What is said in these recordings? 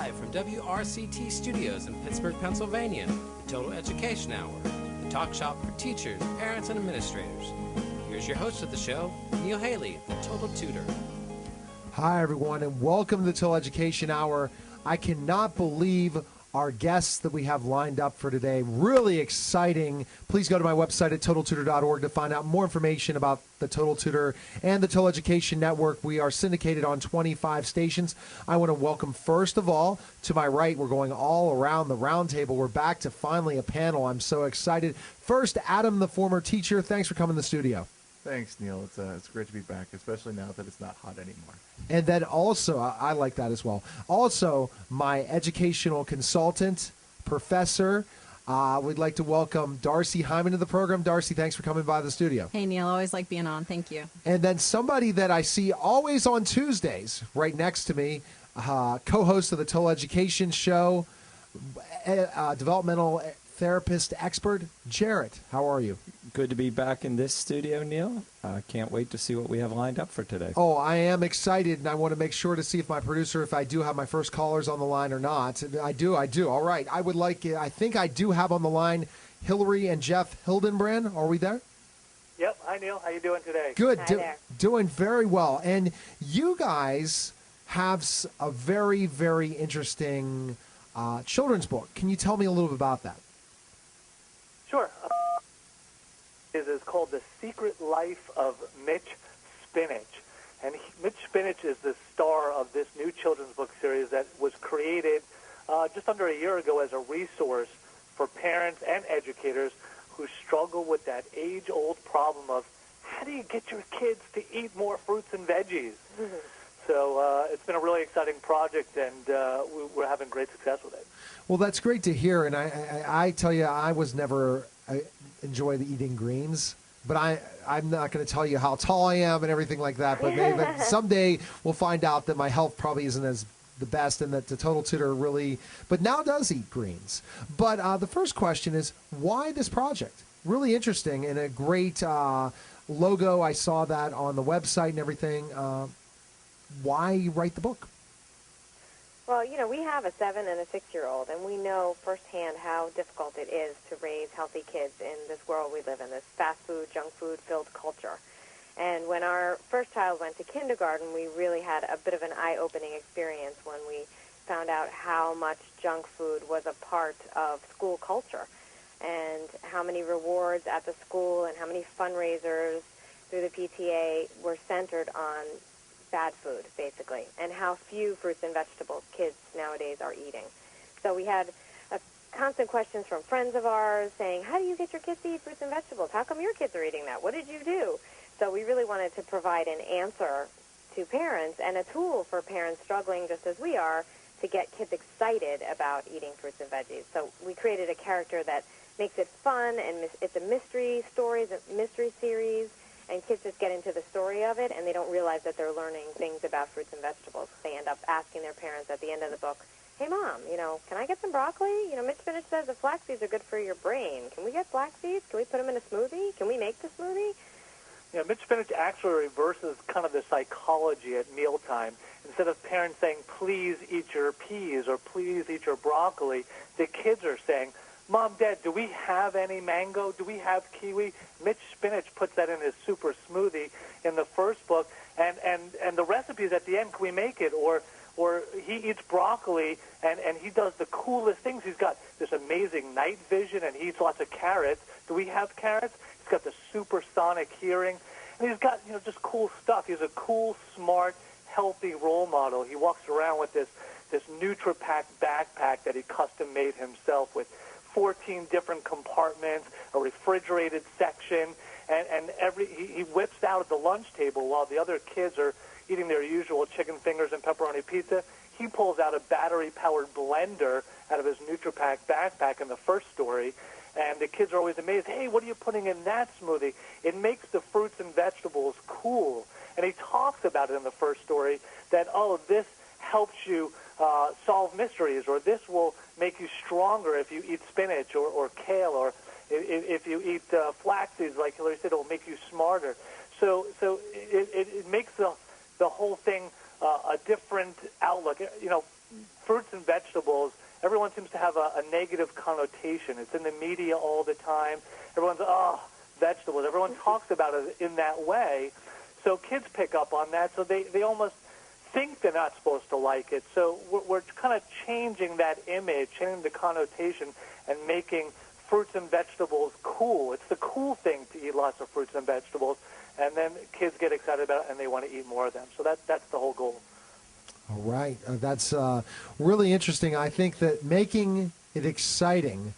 Live from WRCT Studios in Pittsburgh, Pennsylvania, the Total Education Hour, the talk shop for teachers, parents, and administrators. Here's your host of the show, Neil Haley, the Total Tutor. Hi, everyone, and welcome to the Total Education Hour. I cannot believe our guests that we have lined up for today. Really exciting. Please go to my website at TotalTutor.org to find out more information about the Total Tutor and the Total Education Network. We are syndicated on 25 stations. I want to welcome, first of all, to my right, we're going all around the round table. We're back to finally a panel. I'm so excited. First, Adam, the former teacher. Thanks for coming to the studio. Thanks, Neil. It's great to be back, especially now that it's not hot anymore. And then also, I like that as well. Also, my educational consultant, professor, we'd like to welcome Darcy Hyman to the program. Darcy, thanks for coming by the studio. Hey, Neil. Always like being on. Thank you. And then somebody that I see always on Tuesdays, right next to me, co-host of the Total Education Show, developmental therapist expert, Jarrett. How are you? Good to be back in this studio, Neil. Can't wait to see what we have lined up for today. Oh, I am excited, and I want to make sure to see if my producer, if I do have my first callers on the line or not. I do. All right. I think I do have on the line Hillary and Jeff Hildenbrand. Are we there? Yep. Hi, Neil. How you doing today? Good. Hi there. Doing very well. And you guys have a very, very interesting children's book. Can you tell me a little bit about that? Sure. It is called The Secret Life of Mitch Spinach. And Mitch Spinach is the star of this new children's book series that was created just under a year ago as a resource for parents and educators who struggle with that age-old problem of how do you get your kids to eat more fruits and veggies? Mm-hmm. So it's been a really exciting project, and we're having great success with it. Well, that's great to hear. And I tell you, I was never enjoy the eating greens, but I'm not going to tell you how tall I am and everything like that. But maybe someday we'll find out that my health probably isn't as the best, and that the Total Tutor really, but now does eat greens. But the first question is, why this project? Really interesting and a great logo. I saw that on the website and everything. Why write the book? Well, we have a 7- and a 6-year-old, and we know firsthand how difficult it is to raise healthy kids in this world we live in, this fast food, junk food-filled culture. And when our first child went to kindergarten, we really had a bit of an eye-opening experience when we found out how much junk food was a part of school culture, and how many rewards at the school and how many fundraisers through the PTA were centered on bad food, basically, and how few fruits and vegetables kids nowadays are eating. So we had constant questions from friends of ours saying, how do you get your kids to eat fruits and vegetables? How come your kids are eating that? What did you do? So we really wanted to provide an answer to parents and a tool for parents struggling just as we are to get kids excited about eating fruits and veggies. So we created a character that makes it fun, and it's a mystery story, it's a mystery series, and kids just get into the story of it, and they don't realize that they're learning things about fruits and vegetables. They end up asking their parents at the end of the book, hey, Mom, can I get some broccoli? Mitch Spinach says the flax seeds are good for your brain. Can we get flax seeds? Can we put them in a smoothie? Can we make the smoothie? Yeah, Mitch Spinach actually reverses kind of the psychology at mealtime. Instead of parents saying, please eat your peas or please eat your broccoli, the kids are saying, Mom, Dad, do we have any mango? Do we have kiwi? Mitch Spinach puts that in his super smoothie in the first book, and the recipes at the end, can we make it? Or he eats broccoli, and he does the coolest things. He's got this amazing night vision, and he eats lots of carrots. Do we have carrots? He's got the supersonic hearing, and he's got just cool stuff. He's a cool, smart, healthy role model. He walks around with this NutriPack backpack that he custom made himself with 14 different compartments, a refrigerated section, and he whips out at the lunch table while the other kids are eating their usual chicken fingers and pepperoni pizza. He pulls out a battery-powered blender out of his NutriPack backpack in the first story, and the kids are always amazed, hey, what are you putting in that smoothie? It makes the fruits and vegetables cool. And he talks about it in the first story that, this helps you solve mysteries, or this will make you stronger if you eat spinach or kale, or if you eat flax seeds, like Hillary said, it will make you smarter. So it makes the whole thing a different outlook. Fruits and vegetables negative connotation. It's in the media all the time. Everyone's, vegetables. Everyone talks about it in that way. So kids pick up on that, so they almost think they're not supposed to like it. So we're kind of changing that image, changing the connotation, and making fruits and vegetables cool. It's the cool thing to eat lots of fruits and vegetables, and then kids get excited about it and they want to eat more of them. So that's the whole goal. All right. That's really interesting. I think that making it exciting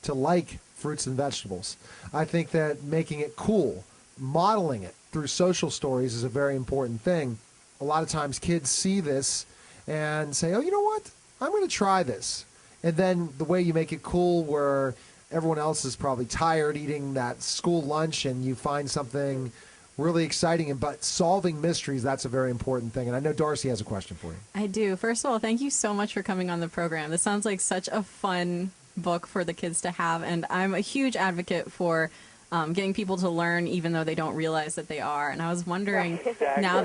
to like fruits and vegetables, I think that making it cool, modeling it through social stories is a very important thing. A lot of times kids see this and say, oh, you know what? I'm going to try this. And then the way you make it cool where everyone else is probably tired eating that school lunch and you find something really exciting, but solving mysteries, that's a very important thing. And I know Darcy has a question for you. I do. First of all, thank you so much for coming on the program. This sounds like such a fun book for the kids to have, and I'm a huge advocate for getting people to learn even though they don't realize that they are. And I was wondering, Exactly. now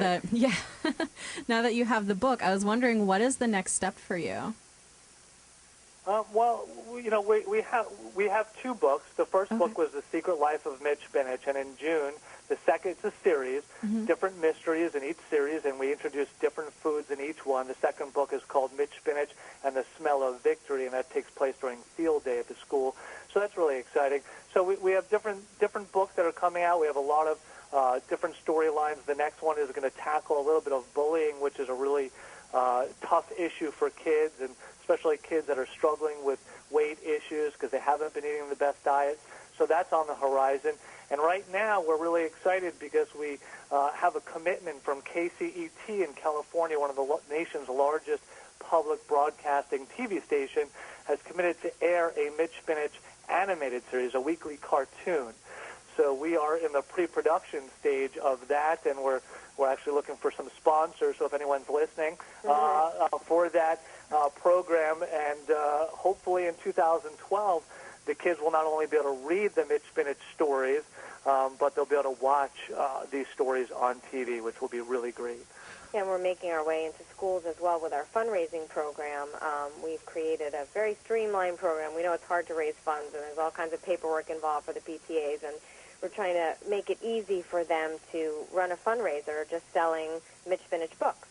that you have the book, I was wondering, what is the next step for you? Well, you know, we have two books. The first book was The Secret Life of Mitch Spinach, and in June, the second, it's a series, different mysteries in each series, and we introduce different foods in each one. The second book is called Mitch Spinach and the Smell of Victory, and that takes place during field day at the school. So that's really exciting. So we have different books that are coming out. We have a lot of different storylines. The next one is going to tackle a little bit of bullying, which is a really tough issue for kids, and especially kids that are struggling with weight issues because they haven't been eating the best diet. So that's on the horizon. And right now we're really excited because we have a commitment from KCET in California, one of the nation's largest public broadcasting TV station, has committed to air a Mitch Spinach animated series, a weekly cartoon. So we are in the pre-production stage of that, and we're actually looking for some sponsors. So if anyone's listening for that program, and hopefully in 2012, the kids will not only be able to read the Mitch Spinach stories, but they'll be able to watch these stories on TV, which will be really great. And we're making our way into schools as well with our fundraising program. We've created a very streamlined program. We know it's hard to raise funds, and there's all kinds of paperwork involved for the PTAs, and we're trying to make it easy for them to run a fundraiser just selling Mitch Spinach books,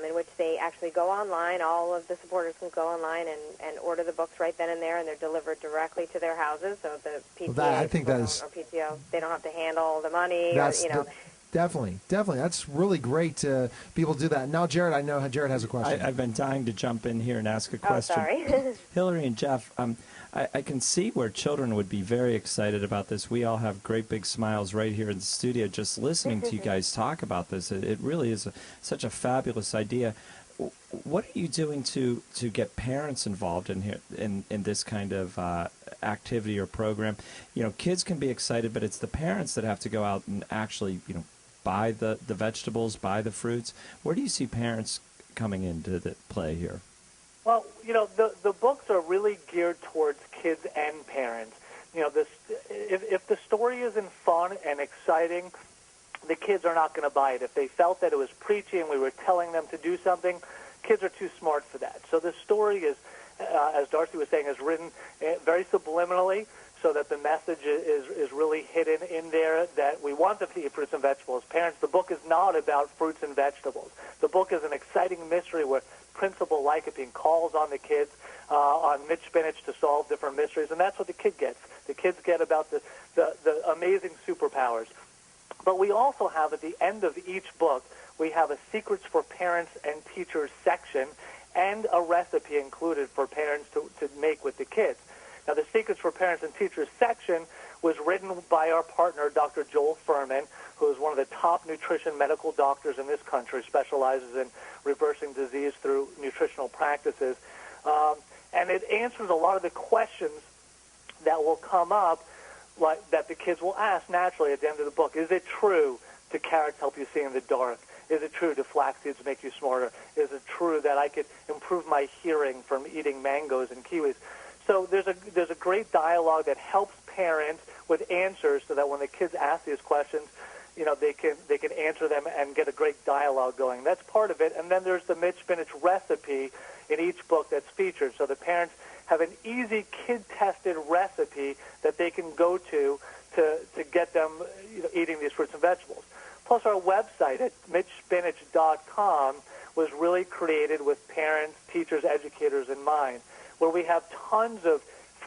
in which they actually go online. All of the supporters can go online and order the books right then and there, and they're delivered directly to their houses. So the PTA I think that is, or PTO, they don't have to handle the money. that's Or, definitely. That's really great to be able to do that. Now, Jared, I know Jared has a question. I've been dying to jump in here and ask a question. Oh, sorry. Hillary and Jeff, I can see where children would be very excited about this. We all have great big smiles right here in the studio just listening to you guys talk about this. It really is such a fabulous idea. What are you doing to get parents involved in here in this kind of activity or program? You know, kids can be excited, but it's the parents that have to go out and actually, buy the vegetables, buy the fruits. Where do you see parents coming into the play here? Well, the books are really geared towards kids and parents. If the story isn't fun and exciting, the kids are not going to buy it. If they felt that it was preachy and we were telling them to do something, kids are too smart for that. So the story is, as Darcy was saying, is written very subliminally, so that the message is really hidden in there, that we want them to eat fruits and vegetables. Parents, the book is not about fruits and vegetables. The book is an exciting mystery where Principal Lycopene calls on the kids, on Mitch Spinach, to solve different mysteries, and that's what the kid gets. The kids get about the amazing superpowers. But we also have, at the end of each book, we have a Secrets for Parents and Teachers section and a recipe included for parents to make with the kids. Now, the Secrets for Parents and Teachers section was written by our partner, Dr. Joel Furman, who is one of the top nutrition medical doctors in this country, specializes in reversing disease through nutritional practices. And it answers a lot of the questions that will come up, like that the kids will ask naturally at the end of the book. Is it true do carrots help you see in the dark? Is it true do flax seeds make you smarter? Is it true that I could improve my hearing from eating mangoes and kiwis? So there's a great dialogue that helps parents with answers, so that when the kids ask these questions, they can answer them and get a great dialogue going. That's part of it. And then there's the Mitch Spinach recipe in each book that's featured. So the parents have an easy kid-tested recipe that they can go to get them eating these fruits and vegetables. Plus, our website at mitchspinach.com was really created with parents, teachers, educators in mind, where we have tons of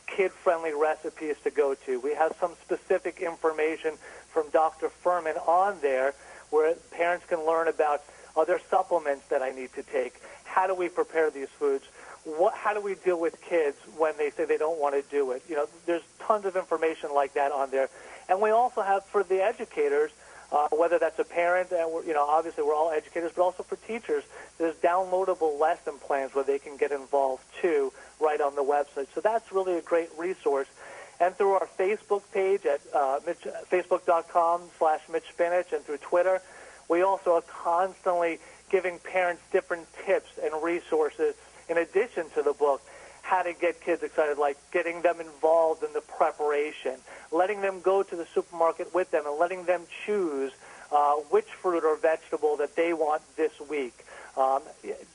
kid-friendly recipes to go to. We have some specific information from Dr. Furman on there where parents can learn about other supplements that I need to take. How do we prepare these foods? How do we deal with kids when they say they don't want to do it? There's tons of information like that on there. And we also have for the educators, whether that's a parent, and obviously we're all educators, but also for teachers, there's downloadable lesson plans where they can get involved too, right on the website. So that's really a great resource. And through our Facebook page at facebook.com/MitchSpinach and through Twitter, we also are constantly giving parents different tips and resources in addition to the book, how to get kids excited, like getting them involved in the preparation, letting them go to the supermarket with them and letting them choose which fruit or vegetable that they want this week,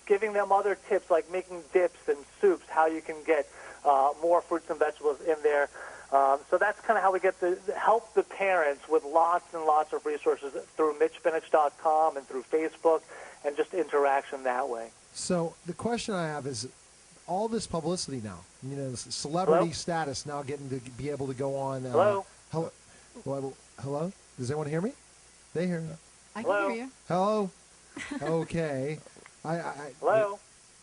giving them other tips like making dips and soups, how you can get more fruits and vegetables in there. So that's kind of how we get to help the parents with lots and lots of resources through MitchSpinach.com and through Facebook and just interaction that way. So the question I have is, all this publicity now, celebrity Hello? status now getting to be able to go on. Hello? Hello? Does anyone hear me? They hear me. I Hello? can hear you. Hello? Okay. Hello?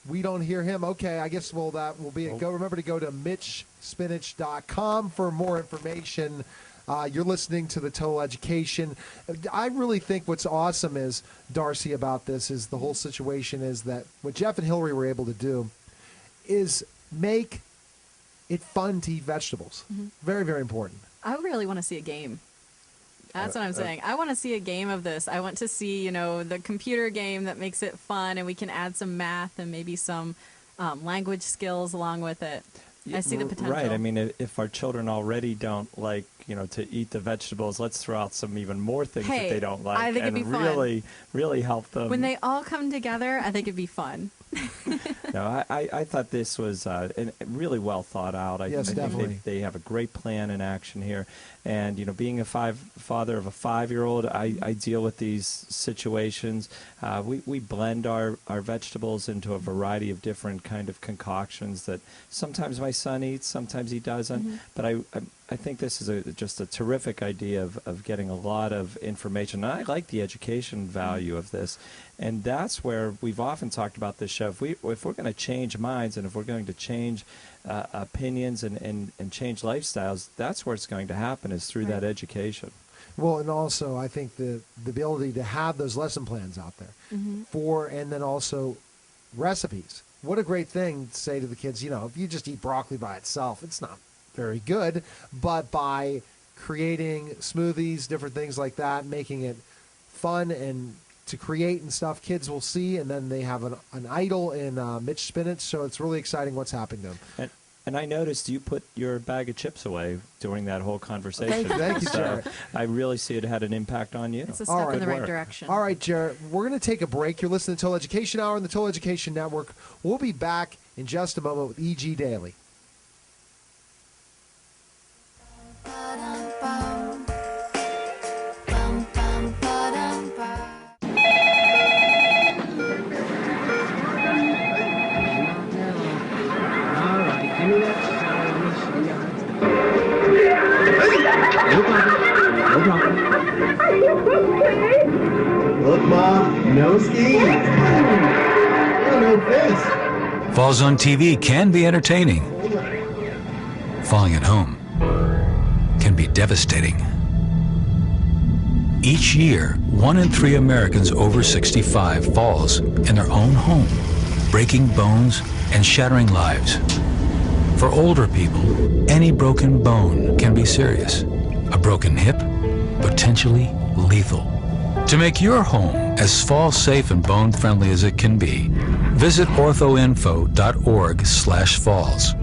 We don't hear him. Okay, I guess that will be it. Remember to go to MitchSpinach.com for more information. You're listening to the Total Education. I really think what's awesome is, Darcy, about this is the whole situation is that what Jeff and Hillary were able to do is make it fun to eat vegetables. Mm-hmm. Very, very important. I really want to see a game. That's what I'm saying. I want to see a game of this. I want to see, the computer game that makes it fun, and we can add some math and maybe some language skills along with it. I see the potential. Right. I mean, if our children already don't like, to eat the vegetables, let's throw out some even more things that they don't like, I think and it'd be really, really help them. When they all come together, I think it'd be fun. No, I thought this was really well thought out. I definitely. think they have a great plan in action here. And, being a father of a 5-year-old, I deal with these situations. We blend our vegetables into a variety of different kind of concoctions that sometimes my son eats, sometimes he doesn't. Mm-hmm. But I think this is just a terrific idea of getting a lot of information. And I like the education value of this. And that's where we've often talked about this show. If we're going to change minds and if we're going to change opinions and change lifestyles, that's where it's going to happen, is through that education. Well, and also I think the ability to have those lesson plans out there and then also recipes. What a great thing to say to the kids, if you just eat broccoli by itself, it's not very good, but by creating smoothies, different things like that, making it fun and to create and stuff, kids will see, and then they have an idol in Mitch Spinach, so it's really exciting what's happening to them. And I noticed you put your bag of chips away during that whole conversation. Thank you, Jared. I really see it had an impact on you. It's a step in the right direction. All right, Jared, we're going to take a break. You're listening to Total Education Hour on the Total Education Network. We'll be back in just a moment with E.G. Daily. No problem. Look, Mom, no skis. No fish. Falls on TV can be entertaining. Falling at home can be devastating. Each year, 1 in 3 Americans over 65 falls in their own home, breaking bones and shattering lives. For older people, any broken bone can be serious. A broken hip, potentially lethal. To make your home as fall-safe and bone-friendly as it can be, visit orthoinfo.org/falls.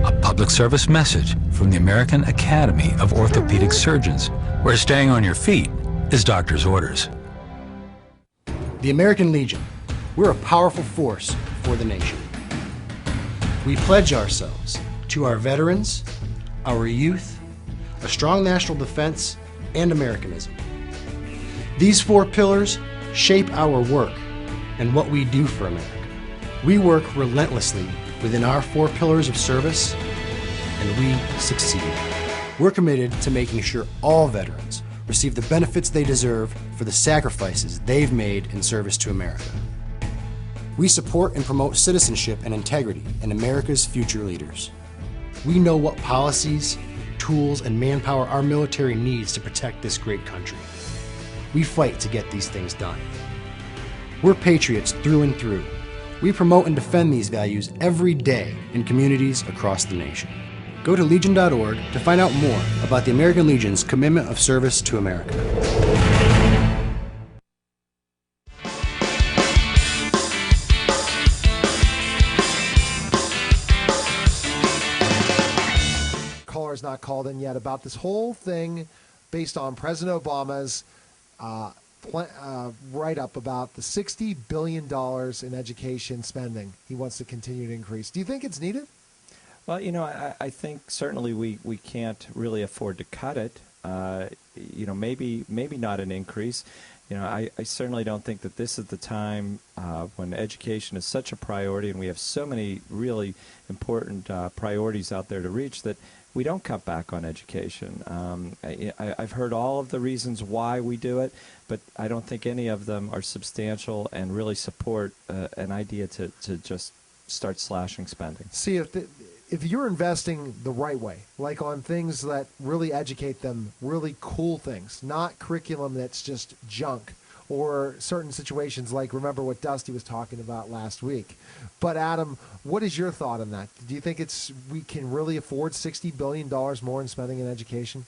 A public service message from the American Academy of Orthopedic Surgeons, where staying on your feet is doctor's orders. The American Legion. We're a powerful force for the nation. We pledge ourselves to our veterans, our youth, a strong national defense, and Americanism. These 4 pillars shape our work and what we do for America. We work relentlessly within our 4 pillars of service, and we succeed. We're committed to making sure all veterans receive the benefits they deserve for the sacrifices they've made in service to America. We support and promote citizenship and integrity in America's future leaders. We know what policies, tools, and manpower our military needs to protect this great country. We fight to get these things done. We're patriots through and through. We promote and defend these values every day in communities across the nation. Go to Legion.org to find out more about the American Legion's commitment of service to America. Caller's not called in yet about this whole thing based on President Obama's write-up about the $60 billion in education spending he wants to continue to increase. Do you think it's needed? Well, I think certainly we can't really afford to cut it. Maybe not an increase. I certainly don't think that this is the time when education is such a priority and we have so many really important priorities out there to reach that we don't cut back on education. I've heard all of the reasons why we do it, but I don't think any of them are substantial and really support an idea to just start slashing spending. See, if you're investing the right way, like on things that really educate them, really cool things, not curriculum that's just junk, or certain situations like, remember what Dusty was talking about last week. But Adam, what is your thought on that? Do you think we can really afford $60 billion more in spending in education?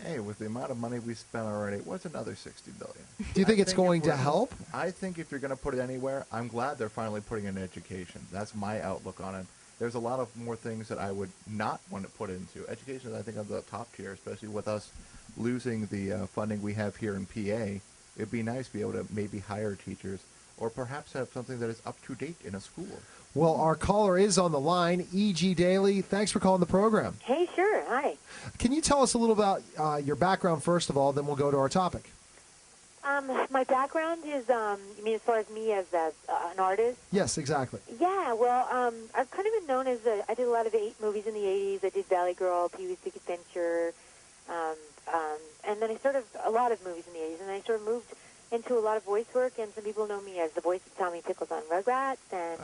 Hey, with the amount of money we spent already, what's another $60 billion? Do you think it's going to help? I think if you're going to put it anywhere, I'm glad they're finally putting it in education. That's my outlook on it. There's a lot of more things that I would not want to put into. Education is, I think, on the top tier, especially with us losing the funding we have here in PA. It'd be nice to be able to maybe hire teachers or perhaps have something that is up to date in a school. Well, our caller is on the line, E.G. Daly. Thanks for calling the program. Hey, sure. Hi. Can you tell us a little about your background first of all, then we'll go to our topic? My background is, you mean as far as me as an artist? Yes, exactly. Yeah, well, I've kind of been known as I did a lot of movies in the 80s. I did Valley Girl, Pee-wee's Big Adventure, and then a lot of movies in the 80s. And I sort of moved into a lot of voice work, and some people know me as the voice of Tommy Pickles on Rugrats, and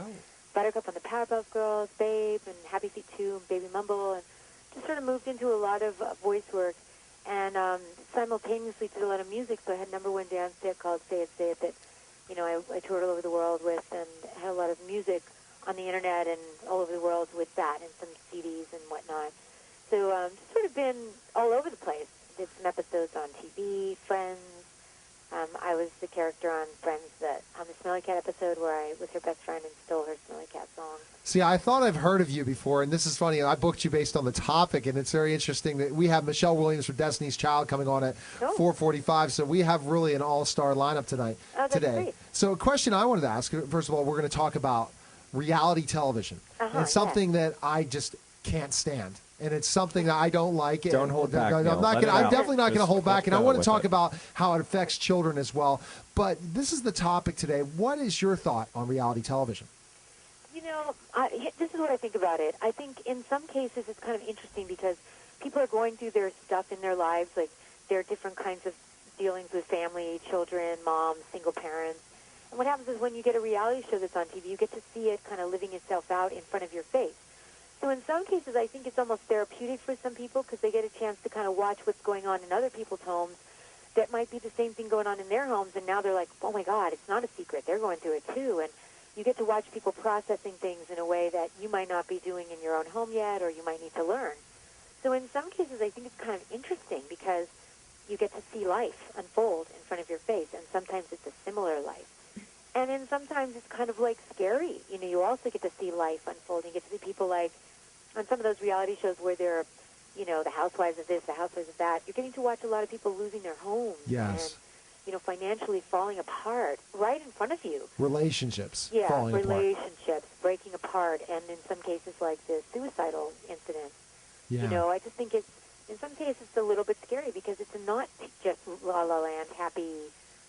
Buttercup on the Powerpuff Girls, Babe, and Happy Feet 2, and Baby Mumble, and just sort of moved into a lot of voice work. And simultaneously did a lot of music, so I had #1 dance hit called Say It that, I toured all over the world with, and had a lot of music on the internet and all over the world with that, and some CDs and whatnot. So just sort of been all over the place. Did some episodes on TV, Friends. I was the character on Friends on the Smelly Cat episode where I was her best friend and stole her Smelly Cat song. See, I thought I've heard of you before, and this is funny. I booked you based on the topic, and it's very interesting that we have Michelle Williams from Destiny's Child coming on at 4:45, so we have really an all-star lineup today. Great. So a question I wanted to ask, first of all, we're going to talk about reality television. And it's something that I just can't stand. And it's something that I don't like. Don't hold back. I'm definitely not going to hold back. And I want to talk about how it affects children as well. But this is the topic today. What is your thought on reality television? This is what I think about it. I think in some cases it's kind of interesting because people are going through their stuff in their lives. Like there are different kinds of dealings with family, children, moms, single parents. And what happens is when you get a reality show that's on TV, you get to see it kind of living itself out in front of your face. So in some cases, I think it's almost therapeutic for some people because they get a chance to kind of watch what's going on in other people's homes that might be the same thing going on in their homes, and now they're like, oh, my God, it's not a secret. They're going through it, too. And you get to watch people processing things in a way that you might not be doing in your own home yet or you might need to learn. So in some cases, I think it's kind of interesting because you get to see life unfold in front of your face, and sometimes it's a similar life. And then sometimes it's kind of like scary. You also get to see life unfold. You get to see people like on some of those reality shows where they're, the housewives of this, the housewives of that. You're getting to watch a lot of people losing their homes. Yes. And, financially falling apart right in front of you. Relationships falling apart. Relationships, breaking apart, and in some cases, like the suicidal incident. Yeah. You know, I just think it's, in some cases, it's a little bit scary because it's not just La La Land, happy,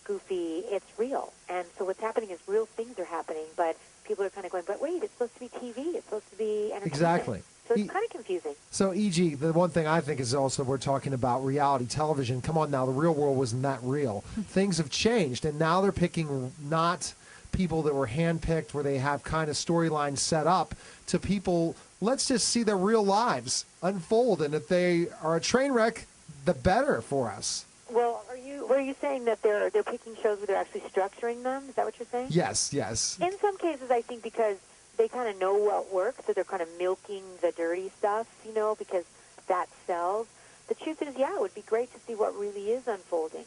goofy. It's real. And so what's happening is real things are happening, but people are kind of going, but wait, it's supposed to be TV. It's supposed to be entertainment. Exactly. So it's kind of confusing. So, E.G., the one thing I think is also we're talking about reality television. Come on now, the real world wasn't that real. Things have changed, and now they're picking not people that were handpicked where they have kind of storylines set up to people, let's just see their real lives unfold, and if they are a train wreck, the better for us. Well, were you saying that they're picking shows where they're actually structuring them? Is that what you're saying? Yes, yes. In some cases, I think because they kind of know what works, so they're kind of milking the dirty stuff, you know, because that sells. The truth is, yeah, it would be great to see what really is unfolding.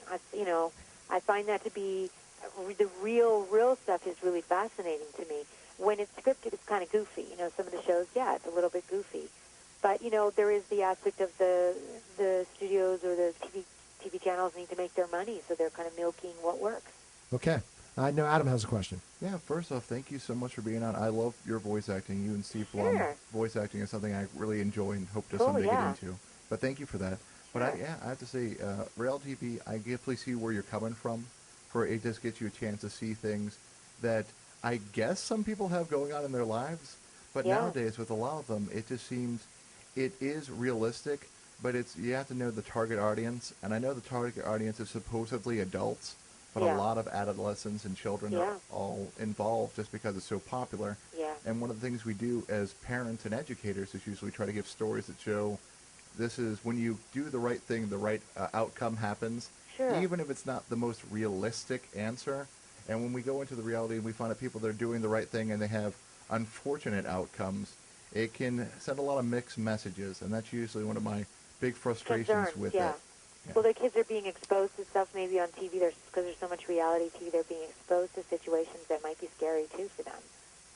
I find that to be the real stuff is really fascinating to me. When it's scripted, it's kind of goofy. You know, some of the shows, yeah, it's a little bit goofy. But, you know, there is the aspect of the studios or the TV channels need to make their money, so they're kind of milking what works. Okay. I know Adam has a question. Yeah, first off, thank you so much for being on. I love your voice acting. You and Steve Blum. Sure. Voice acting is something I really enjoy and hope to Cool, someday yeah. get into. But thank you for that. But I have to say, reality TV, I definitely see where you're coming from. For it just gets you a chance to see things that I guess some people have going on in their lives. But nowadays, with a lot of them, it just seems it is realistic. But you have to know the target audience, and I know the target audience is supposedly adults. But a lot of adolescents and children are all involved just because it's so popular. Yeah. And one of the things we do as parents and educators is usually try to give stories that show this is when you do the right thing, the right outcome happens. Sure. Even if it's not the most realistic answer. And when we go into the reality and we find out people that are doing the right thing and they have unfortunate outcomes, it can send a lot of mixed messages. And that's usually one of my big frustrations Concerns, with yeah. it. Yeah. Well, the kids are being exposed to stuff maybe on TV because there's so much reality TV. They're being exposed to situations that might be scary too for them.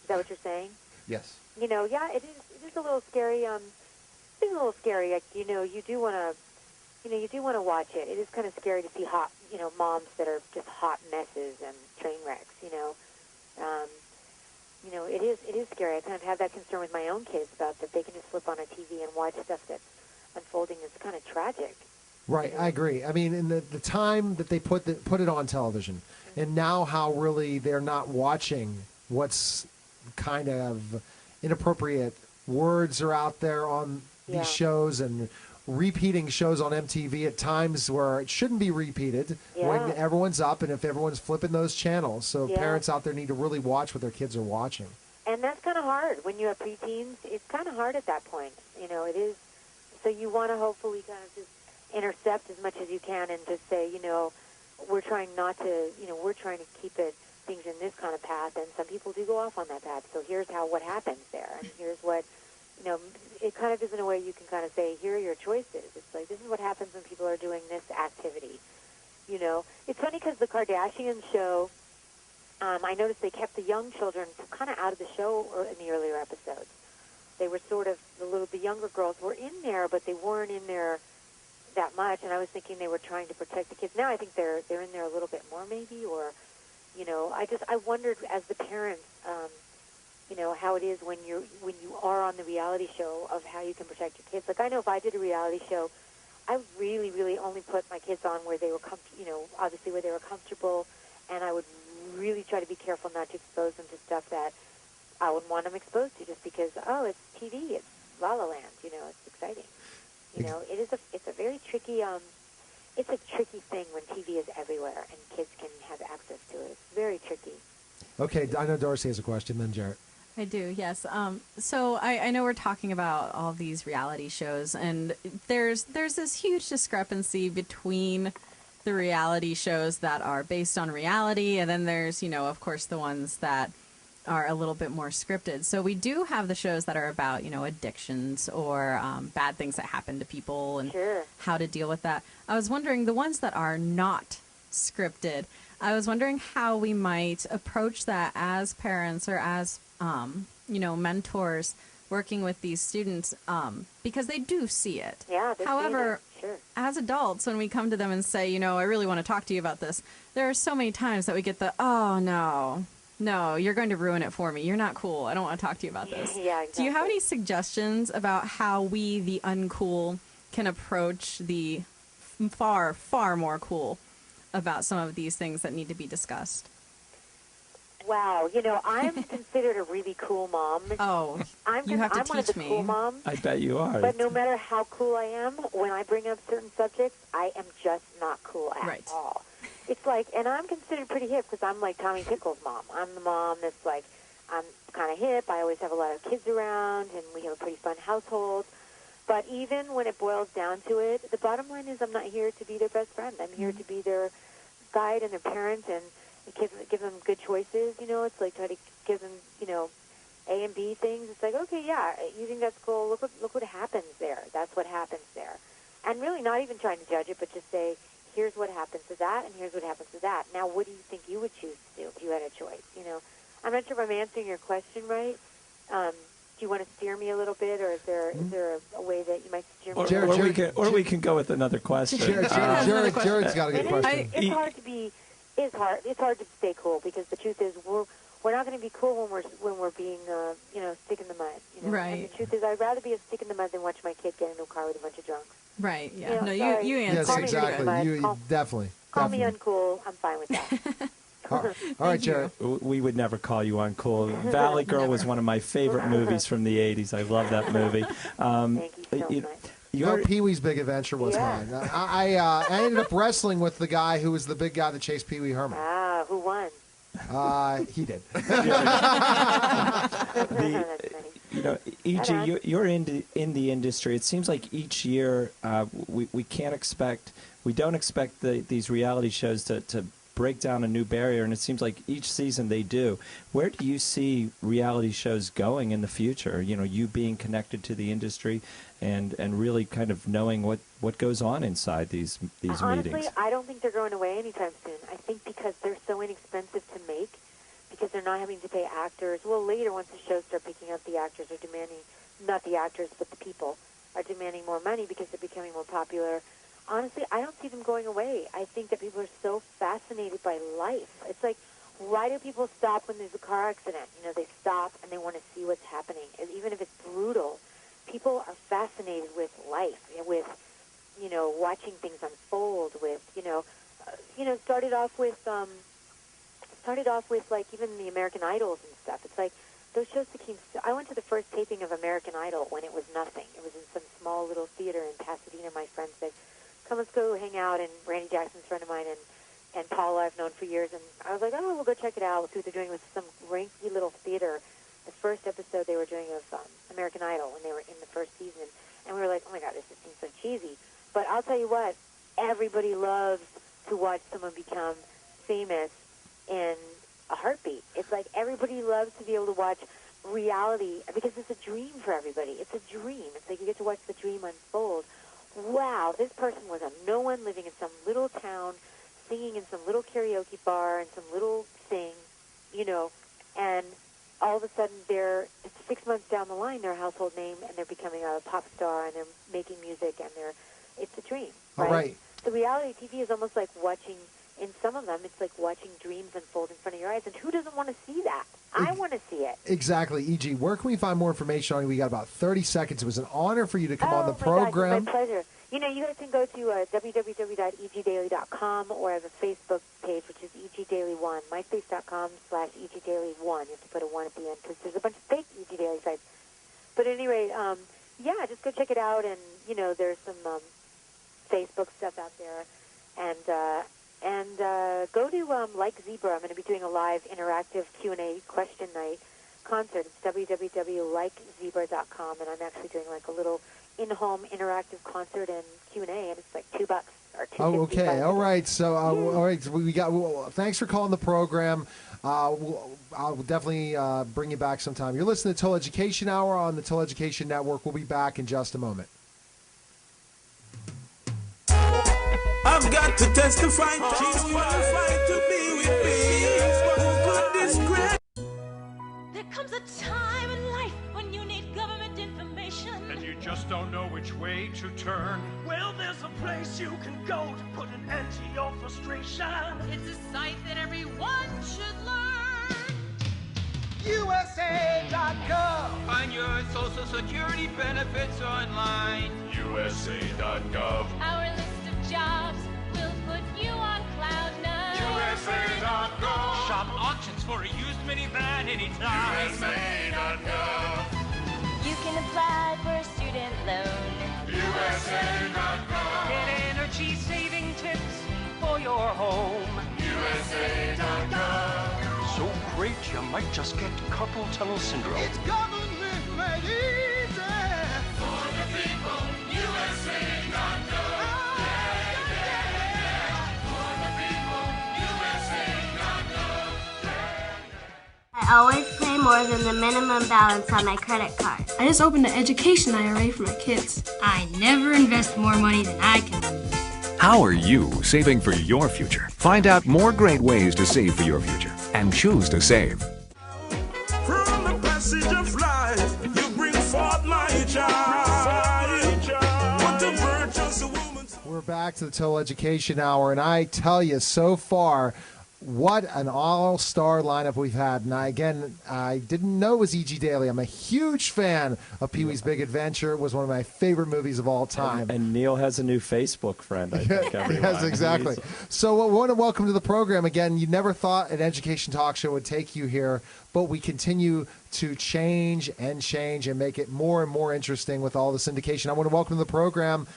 Is that what you're saying? Yes. You know, yeah, it is a little scary. It's a little scary. Like, you know, you do want to watch it. It is kind of scary to see hot, you know, moms that are just hot messes and train wrecks. You know, it is scary. I kind of have that concern with my own kids about that they can just flip on a TV and watch stuff that's unfolding. It's kind of tragic. Right, I agree. I mean, in the time that they put it on television, and now how really they're not watching what's kind of inappropriate words are out there on these shows, and repeating shows on MTV at times where it shouldn't be repeated when everyone's up and if everyone's flipping those channels. So parents out there need to really watch what their kids are watching. And that's kind of hard when you have preteens. It's kind of hard at that point. You know, it is. So you want to hopefully kind of just intercept as much as you can and just say, you know, we're trying to keep things in this kind of path, and some people do go off on that path. So here's what happens there, and here's what, you know, it kind of is in a way you can kind of say, here are your choices. It's like, this is what happens when people are doing this activity. You know, it's funny because the Kardashian show, I noticed they kept the young children kind of out of the show in the earlier episodes. They were sort of, the younger girls were in there, but they weren't in there that much, and I was thinking they were trying to protect the kids. Now I think they're in there a little bit more maybe, or, you know, I wondered as the parents, you know, how it is when you are on the reality show of how you can protect your kids. Like, I know if I did a reality show, I would really, really only put my kids on where they were, obviously where they were comfortable, and I would really try to be careful not to expose them to stuff that I wouldn't want them exposed to just because, oh, it's TV, it's La La Land, you know, it's exciting. You know, it's a very tricky, it's a tricky thing when TV is everywhere and kids can have access to it. It's very tricky. Okay, I know Darcy has a question, then Jarrett. I do, yes. So I know we're talking about all these reality shows, and there's this huge discrepancy between the reality shows that are based on reality, and then there's, you know, of course, the ones that are a little bit more scripted. So we do have the shows that are about, you know, addictions or bad things that happen to people and how to deal with that. I was wondering, the ones that are not scripted, I was wondering how we might approach that as parents or as, you know, mentors working with these students, because they do see it. Yeah, however, see it. Sure. As adults, when we come to them and say, you know, I really want to talk to you about this, there are so many times that we get the, oh, no, no, you're going to ruin it for me. You're not cool. I don't want to talk to you about this. Yeah, exactly. Do you have any suggestions about how we, the uncool, can approach the far, far more cool about some of these things that need to be discussed? Wow, I'm considered a really cool mom. Oh, you have to I'm one of teach the me. cool moms. I bet you are. But no matter how cool I am, when I bring up certain subjects, I am just not cool at all. It's like, and I'm considered pretty hip because I'm like Tommy Pickles' mom. I'm the mom that's like, I'm kind of hip. I always have a lot of kids around, and we have a pretty fun household. But even when it boils down to it, the bottom line is I'm not here to be their best friend. I'm here to be their guide and their parent and give them good choices. It's like try to give them, A and B things. It's like, okay, yeah, you think that's cool. Look what happens there. That's what happens there. And really not even trying to judge it, but just say, here's what happens to that, and here's what happens to that. Now, what do you think you would choose to do if you had a choice? I'm not sure if I'm answering your question right. Do you want to steer me a little bit, or is there a way that you might steer me? Or we can go with another question. Jared's got a good question. It's hard to stay cool because the truth is we're not going to be cool when we're being stick in the mud. Right. And the truth is I'd rather be a stick in the mud than watch my kid get into a car with a bunch of drunks. Right. Yeah. You Yes, answered. exactly. You definitely. Call me uncool. I'm fine with that. All right, Jared. We would never call you uncool. Valley Girl was one of my favorite movies from the 80s. I love that movie. Thank you so much. Pee-wee's Big Adventure was mine. I ended up wrestling with the guy who was the big guy that chased Pee-wee Herman. Ah, who won? He did. E.G., you're in the industry. It seems like each year we don't expect these reality shows to break down a new barrier, and it seems like each season they do. Where do you see reality shows going in the future? You being connected to the industry and really kind of knowing what goes on inside these Honestly, meetings. I don't think they're going away anytime soon. I think because they're so inexpensive to make, because they're not having to pay actors. Well, later, once the shows start picking up, the actors are demanding, not the actors, but the people are demanding more money because they're becoming more popular. Honestly, I don't see them going away. I think that people are so fascinated by life. It's like, why do people stop when there's a car accident? They stop and they want to see what's happening. And even if it's brutal, people are fascinated with life, with, watching things unfold, with, started off with like even the American Idols and stuff. It's like those shows became. I went to the first taping of American Idol when it was nothing. It was in some small little theater in Pasadena. My friend said, "Come, let's go hang out." And Randy Jackson's a friend of mine, and Paula I've known for years. And I was like, "Oh, we'll go check it out. We'll see what they're doing." It was some rinky little theater. The first episode they were doing of American Idol when they were in the first season, and we were like, "Oh my God, this just seems so cheesy." But I'll tell you what, everybody loves to watch someone become famous in a heartbeat. It's like everybody loves to be able to watch reality because it's a dream for everybody. It's a dream. It's like you get to watch the dream unfold. Wow, this person was a no one living in some little town, singing in some little karaoke bar and some little thing, and all of a sudden they're 6 months down the line, they're a household name and they're becoming a pop star and they're making music and it's a dream. Right? All right. The reality TV is almost like watching. In some of them, it's like watching dreams unfold in front of your eyes. And who doesn't want to see that? I want to see it. Exactly. E.G., where can we find more information on you? We got about 30 seconds. It was an honor for you to come on the program. God, it's my pleasure. You guys can go to www.egdaily.com, or I have a Facebook page, which is egdaily1, myspace.com/egdaily1. You have to put a 1 at the end because there's a bunch of fake EG Daily sites. But at any rate, just go check it out. And, there's some Facebook stuff out there. And go to Like Zebra. I'm going to be doing a live interactive Q&A question night concert. It's www.likezebra.com, and I'm actually doing like a little in-home interactive concert and Q&A, and it's like $2 or $2.50. Oh, okay. All right. So, all right. So we got. Thanks for calling the program. I'll definitely bring you back sometime. You're listening to Total Education Hour on the Total Education Network. We'll be back in just a moment. I've got to testify, Jesus qualified to be with me. Who could describe? There comes a time in life when you need government information, and you just don't know which way to turn. Well, there's a place you can go to put an end to your frustration. It's a site that everyone should learn. Social Security benefits online. USA.gov. Our list of jobs will put you on cloud nine. USA.gov. Shop auctions for a used minivan anytime. USA.gov. You can apply for a student loan. USA.gov. Get energy saving tips for your home. USA.gov. So great you might just get carpal tunnel syndrome. It's government made easy for the people. USA.gov. For the people. USA.gov. I always pay more than the minimum balance on my credit card. I just opened an education IRA for my kids. I never invest more money than I can lose. How are you saving for your future? Find out more great ways to save for your future and choose to save. From the passage of life, you bring forth my child. What a virtuous woman. We're back to the Total Education Hour, and I tell you, so far, what an all-star lineup we've had. And I didn't know it was E.G. Daily. I'm a huge fan of Pee-wee's Big Adventure. It was one of my favorite movies of all time. And Neil has a new Facebook friend, I think, everyone. Yes, exactly. So we want to welcome to the program again. You never thought an education talk show would take you here, but we continue to change and make it more and more interesting with all the syndication. I want to welcome to the program,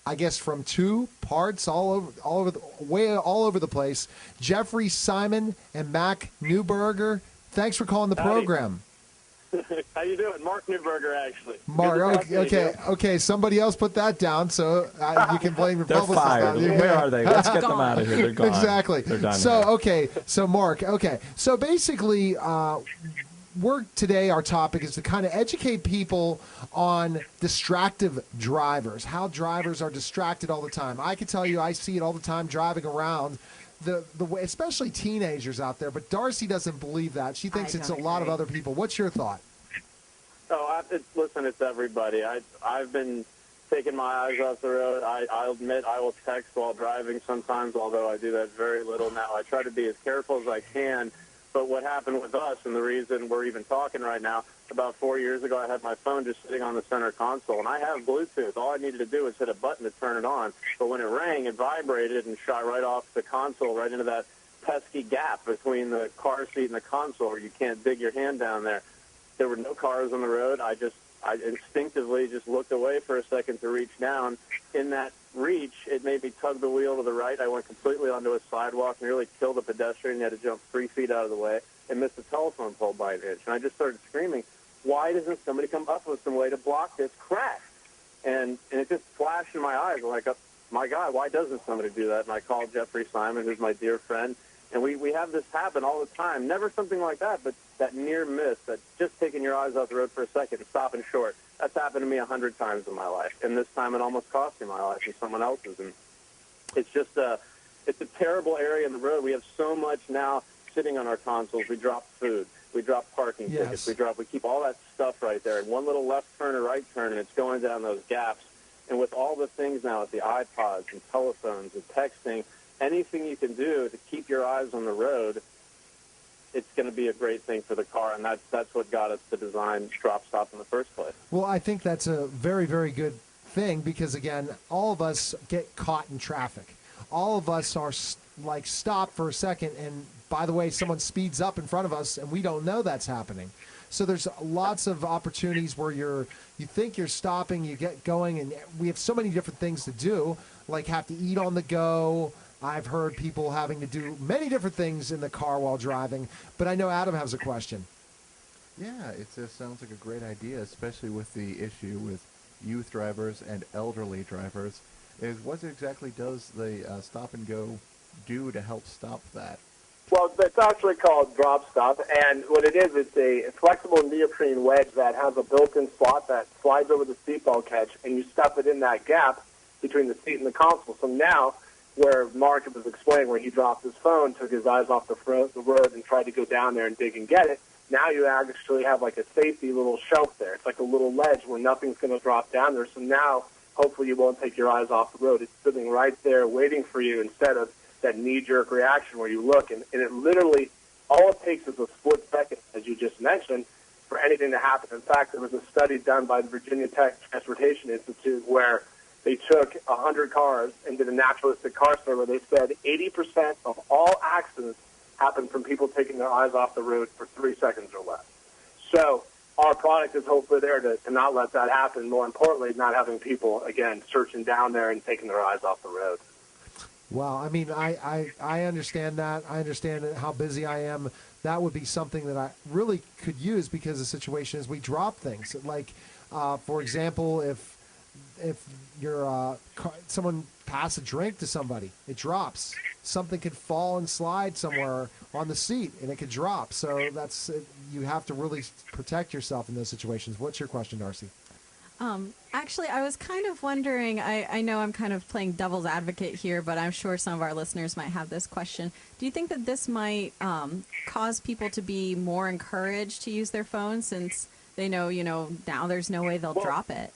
I guess, from two parts all over the place, Jeffrey Simon and Mac Newberger. Thanks for calling the program. How you doing? Mark Newberger, actually. Mark, okay. Somebody else put that down, so you can blame your They're publicist. fired. Where are they? Let's get them out of here. They're gone. Exactly. They're done. So Mark, so basically, our topic is to kind of educate people on distractive drivers, how drivers are distracted all the time. I can tell you, I see it all the time driving around. The way, especially teenagers out there, but Darcy doesn't believe that. She thinks it's a lot of other people. What's your thought? Listen, it's everybody. I've been taking my eyes off the road. I'll admit I will text while driving sometimes, although I do that very little now. I try to be as careful as I can. But what happened with us, and the reason we're even talking right now, about 4 years ago I had my phone just sitting on the center console, and I have Bluetooth. All I needed to do was hit a button to turn it on. But when it rang, it vibrated and shot right off the console, right into that pesky gap between the car seat and the console where you can't dig your hand down there. There were no cars on the road. I instinctively just looked away for a second to reach down. In that reach, it made me tug the wheel to the right. I went completely onto a sidewalk, nearly killed a pedestrian. He had to jump 3 feet out of the way and missed a telephone pole by an inch. And I just started screaming, why doesn't somebody come up with some way to block this crash? And it just flashed in my eyes. I'm like, oh, my God, why doesn't somebody do that? And I called Jeffrey Simon, who's my dear friend, and we have this happen all the time. Never something like that, but that near miss, that just taking your eyes off the road for a second and stopping short. That's happened to me 100 times in my life, and this time it almost cost me my life and someone else's. And it's just it's a terrible area in the road. We have so much now sitting on our consoles. We drop food, we drop parking tickets, we keep all that stuff right there. And one little left turn or right turn, and it's going down those gaps. And with all the things now, with the iPods and telephones and texting, anything you can do to keep your eyes on the road, it's going to be a great thing for the car, and that's what got us to design Drop Stop in the first place. Well, I think that's a very, very good thing because, again, all of us get caught in traffic. All of us are stopped for a second, and by the way, someone speeds up in front of us, and we don't know that's happening. So there's lots of opportunities where you think you're stopping, you get going, and we have so many different things to do, like have to eat on the go. I've heard people having to do many different things in the car while driving, but I know Adam has a question. Yeah, it sounds like a great idea, especially with the issue with youth drivers and elderly drivers. What exactly does the Stop and Go do to help stop that? Well, it's actually called Drop Stop, and what it is, it's a flexible neoprene wedge that has a built-in slot that slides over the seatbelt catch, and you stuff it in that gap between the seat and the console. So now, where Mark was explaining where he dropped his phone, took his eyes off the road, and tried to go down there and dig and get it, now you actually have like a safety little shelf there. It's like a little ledge where nothing's going to drop down there. So now, hopefully you won't take your eyes off the road. It's sitting right there waiting for you instead of that knee-jerk reaction where you look. And it literally, all it takes is a split second, as you just mentioned, for anything to happen. In fact, there was a study done by the Virginia Tech Transportation Institute where they took 100 cars and did a naturalistic car survey. They said 80% of all accidents happen from people taking their eyes off the road for 3 seconds or less. So our product is hopefully there to not let that happen. More importantly, not having people, again, searching down there and taking their eyes off the road. Well, I mean, I understand that. I understand how busy I am. That would be something that I really could use because the situation is we drop things. Like, for example, if you're someone pass a drink to somebody, it drops. Something could fall and slide somewhere on the seat, and it could drop. So you have to really protect yourself in those situations. What's your question, Darcy? Actually, I was kind of wondering, I know I'm kind of playing devil's advocate here, but I'm sure some of our listeners might have this question. Do you think that this might cause people to be more encouraged to use their phones since they know, now there's no way they'll drop it?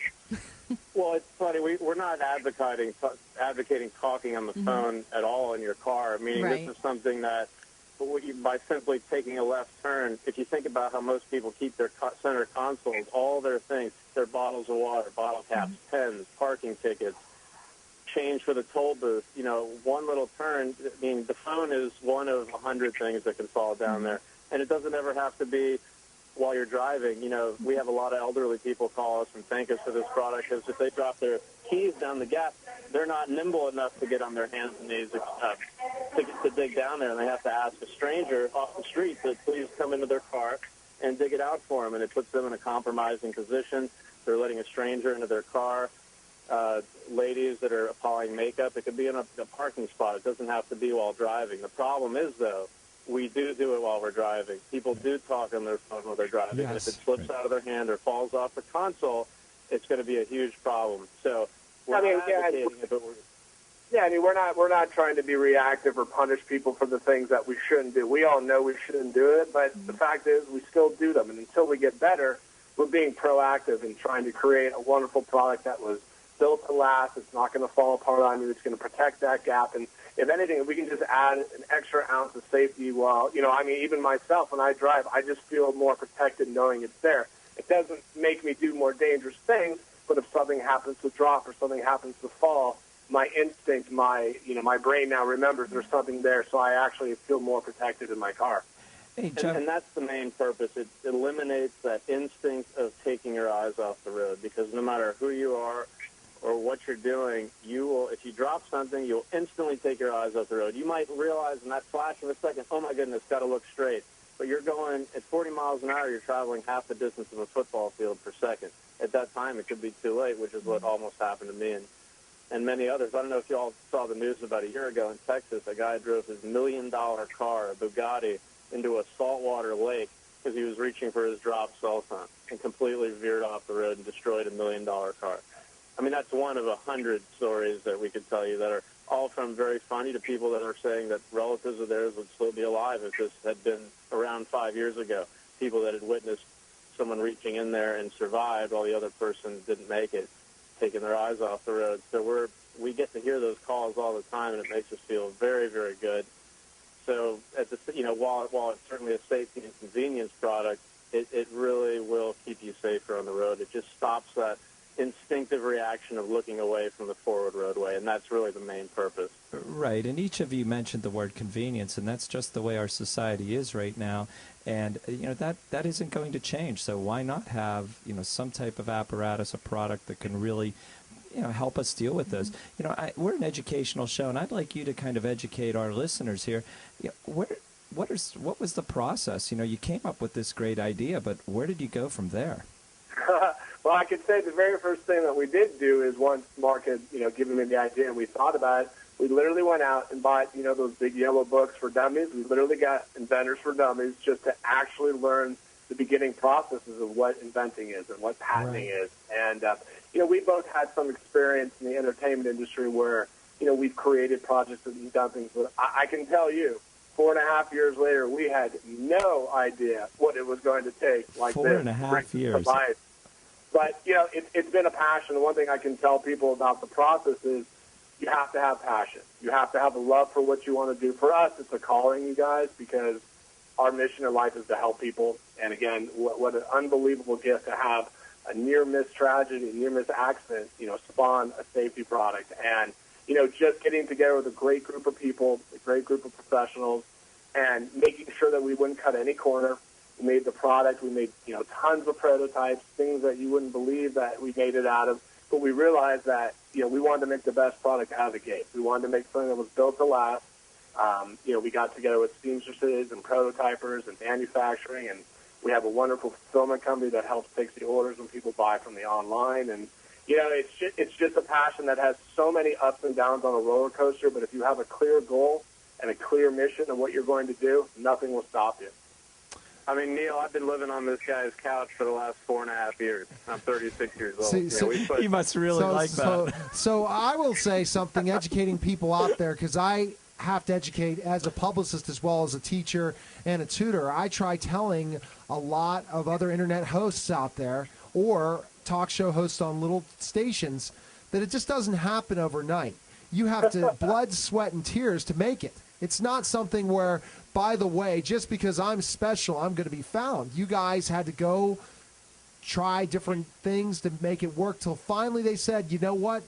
Well, it's funny. We're not advocating talking on the phone at all in your car, meaning this is something that by simply taking a left turn, if you think about how most people keep their center consoles, all their things, their bottles of water, bottle caps, pens, parking tickets, change for the toll booth, one little turn, I mean, the phone is one of 100 things that can fall down there. And it doesn't ever have to be while you're driving. We have a lot of elderly people call us and thank us for this product because if they drop their keys down the gap, they're not nimble enough to get on their hands and knees to dig down there, and they have to ask a stranger off the street to please come into their car and dig it out for them, and it puts them in a compromising position. They're letting a stranger into their car. Ladies that are applying makeup, it could be in a parking spot. It doesn't have to be while driving. The problem is, though, we do it while we're driving. People do talk on their phone while they're driving, and if it slips out of their hand or falls off the console, it's going to be a huge problem. So we're not advocating it, but we're not trying to be reactive or punish people for the things that we shouldn't do. We all know we shouldn't do it, but the fact is we still do them. And until we get better, we're being proactive in trying to create a wonderful product that was built to last. It's not going to fall apart on you. It's going to protect that gap. And if anything, we can just add an extra ounce of safety while, even myself, when I drive, I just feel more protected knowing it's there. It doesn't make me do more dangerous things, but if something happens to drop or something happens to fall, my instinct, my brain now remembers there's something there, so I actually feel more protected in my car. Hey, and that's the main purpose. It eliminates that instinct of taking your eyes off the road, because no matter who you are or what you're doing, if you drop something, you'll instantly take your eyes off the road. You might realize in that flash of a second, oh my goodness, got to look straight. But you're going at 40 miles an hour, you're traveling half the distance of a football field per second. At that time, it could be too late, which is what almost happened to me and many others. I don't know if you all saw the news about a year ago in Texas. A guy drove his $1 million car, a Bugatti, into a saltwater lake because he was reaching for his dropped cell phone and completely veered off the road and destroyed a $1 million car. I mean, that's one of 100 stories that we could tell you that are all from very funny to people that are saying that relatives of theirs would still be alive if this had been around 5 years ago. People that had witnessed someone reaching in there and survived while the other person didn't make it, taking their eyes off the road. So we get to hear those calls all the time, and it makes us feel very, very good. So, while it's certainly a safety and convenience product, it really will keep you safer on the road. It just stops that instinctive reaction of looking away from the forward roadway, and that's really the main purpose. Right, and each of you mentioned the word convenience, and that's just the way our society is right now, and that isn't going to change. So why not have some type of apparatus, a product that can really help us deal with this? We're an educational show, and I'd like you to kind of educate our listeners here. What was the process? You came up with this great idea, but where did you go from there? Well, I could say the very first thing that we did do is once Mark had, given me the idea and we thought about it, we literally went out and bought, those big yellow books for dummies. We literally got Inventors for Dummies just to actually learn the beginning processes of what inventing is and what patenting is. And, we both had some experience in the entertainment industry where, we've created projects and done things. But I can tell you, 4.5 years later, we had no idea what it was going to take like this. 4.5 years. But, it's been a passion. The one thing I can tell people about the process is you have to have passion. You have to have a love for what you want to do. For us, it's a calling, you guys, because our mission in life is to help people. And again, what an unbelievable gift to have a near-miss tragedy, a near-miss accident, spawn a safety product. And, just getting together with a great group of people, a great group of professionals, and making sure that we wouldn't cut any corner. We made the product. We made, tons of prototypes, things that you wouldn't believe that we made it out of. But we realized that, we wanted to make the best product out of the gate. We wanted to make something that was built to last. We got together with seamstresses and prototypers and manufacturing, and we have a wonderful fulfillment company that helps take the orders when people buy from the online. And, it's just a passion that has so many ups and downs on a roller coaster, but if you have a clear goal and a clear mission of what you're going to do, nothing will stop you. I mean, Neil, I've been living on this guy's couch for the last 4.5 years. I'm 36 years old. He must really like that. So I will say something, educating people out there, because I have to educate as a publicist as well as a teacher and a tutor. I try telling a lot of other internet hosts out there or talk show hosts on little stations that it just doesn't happen overnight. You have to blood, sweat, and tears to make it. It's not something where, by the way, just because I'm special, I'm going to be found. You guys had to go try different things to make it work till finally they said, you know what?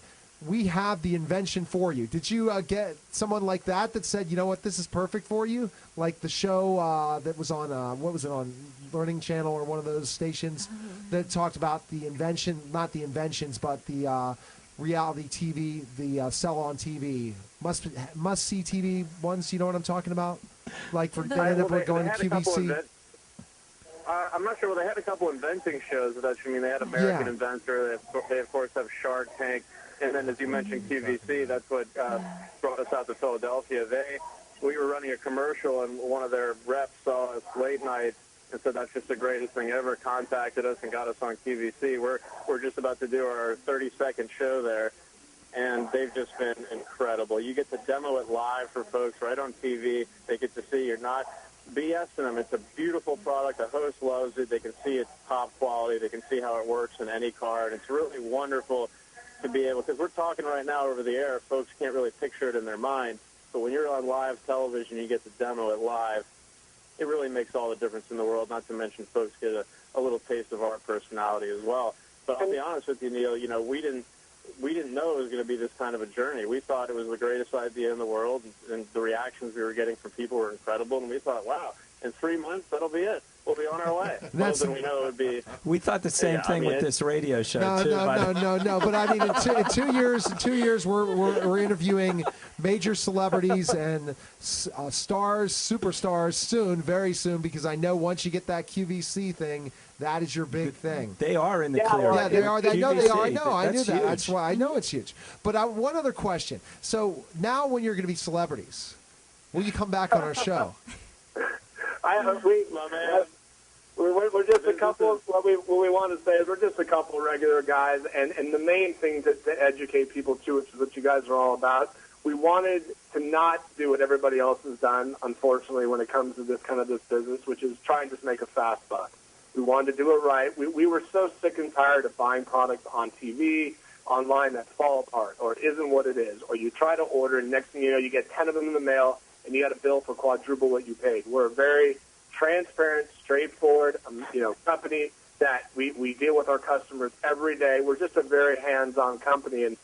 We have the invention for you. Did you get someone like that said, you know what, this is perfect for you? Like the show that was on, what was it, on Learning Channel or one of those stations that talked about the invention, not the inventions, but the reality TV, the sell on TV, must see TV ones. You know what I'm talking about? Like for they ended up going to QVC. I'm not sure. Well, they had a couple inventing shows. They had American Inventor. They of course have Shark Tank. And then, as you mentioned, QVC, that's what brought us out to Philadelphia. We were running a commercial, and one of their reps saw us late night and said, that's just the greatest thing ever, contacted us and got us on QVC. We're just about to do our 30-second show there, and they've just been incredible. You get to demo it live for folks right on TV. They get to see you're not BSing them. It's a beautiful product. The host loves it. They can see it's top quality. They can see how it works in any car, and it's really wonderful to be able, because we're talking right now over the air, folks can't really picture it in their mind, but when you're on live television, you get to demo it live. It really makes all the difference in the world, not to mention folks get a little taste of our personality as well. But I'll be honest with you, Neil, we didn't know it was going to be this kind of a journey. We thought it was the greatest idea in the world, and the reactions we were getting from people were incredible, and we thought, wow, in 3 months, that'll be it. We'll be on our way. Well, then we know it would be. We thought the same thing with this radio show too. No. But I mean, in 2 years, we're interviewing major celebrities and stars, superstars soon, very soon, because I know once you get that QVC thing, that is your big thing. They are in the clear. Yeah, they are. I know they are. I know. I knew that. Huge. That's why I know it's huge. But one other question. So now, when you're going to be celebrities, will you come back on our show? We're just a couple. What we want to say is we're just a couple of regular guys, and the main thing to educate people too, which is what you guys are all about. We wanted to not do what everybody else has done, unfortunately, when it comes to this business, which is try and just make a fast buck. We wanted to do it right. We were so sick and tired of buying products on TV, online that fall apart, or it isn't what it is, or you try to order, and next thing you know, you get 10 of them in the mail, and you got a bill for quadruple what you paid. We're a very transparent, straightforward, company that we deal with our customers every day. We're just a very hands-on company, and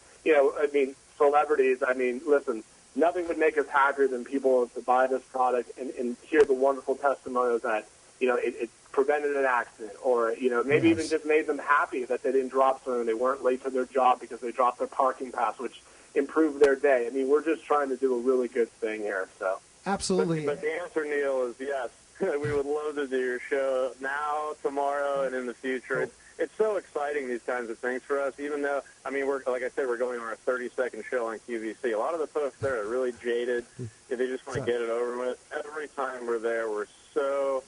celebrities. Listen, nothing would make us happier than people to buy this product and hear the wonderful testimonials that it prevented an accident, or maybe even just made them happy that they didn't drop something, they weren't late to their job because they dropped their parking pass, which improved their day. We're just trying to do a really good thing here. So absolutely. But the answer, Neil, is yes. We would love to do your show now, tomorrow, and in the future. It's so exciting, these kinds of things for us, even though, we're, like I said, we're going on our 30-second show on QVC. A lot of the folks there are really jaded. They just want to get it over with. Every time we're there, we're so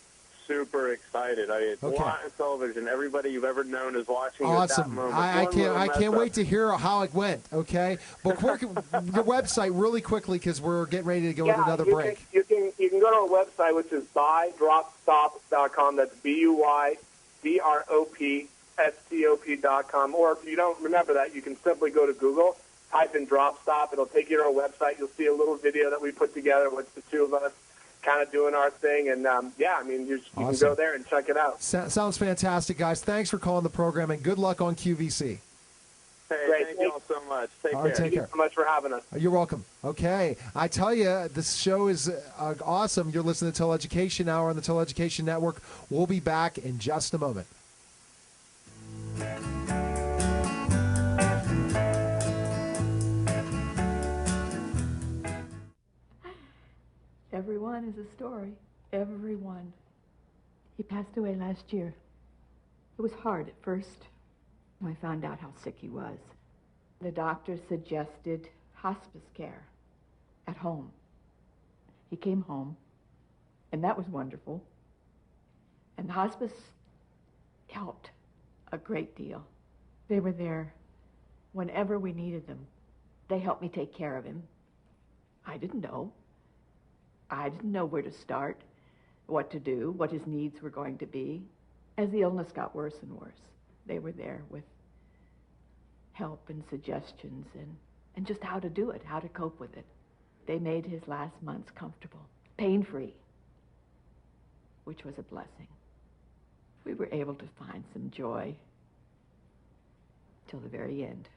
super excited. Live television, everybody you've ever known is watching. Awesome. At that moment. I can't wait to hear how it went, okay? But your website really quickly, because we're getting ready to go into another break. You can go to our website, which is buydropstop.com. That's BUYDROPSTOP.com. Or if you don't remember that, you can simply go to Google, type in Drop Stop. It'll take you to our website. You'll see a little video that we put together with the two of us, kind of doing our thing. And, yeah, I mean, you can Awesome. go there and check it out. Sounds fantastic, guys. Thanks for calling the program, and good luck on QVC. Hey, Great. thank you all so much. Take All care. right, take care. Thank you so much for having us. You're welcome. Okay. I tell you, this show is awesome. You're listening to Total Education Hour on the Total Education Network. We'll be back in just a moment. Everyone is a story. Everyone. He passed away last year. It was hard at first when I found out how sick he was. The doctor suggested hospice care at home. He came home, and that was wonderful. And the hospice helped a great deal. They were there whenever we needed them. They helped me take care of him. I didn't know. I didn't know where to start, what to do, what his needs were going to be. As the illness got worse and worse, they were there with help and suggestions and just how to do it, how to cope with it. They made his last months comfortable, pain-free, which was a blessing. We were able to find some joy till the very end.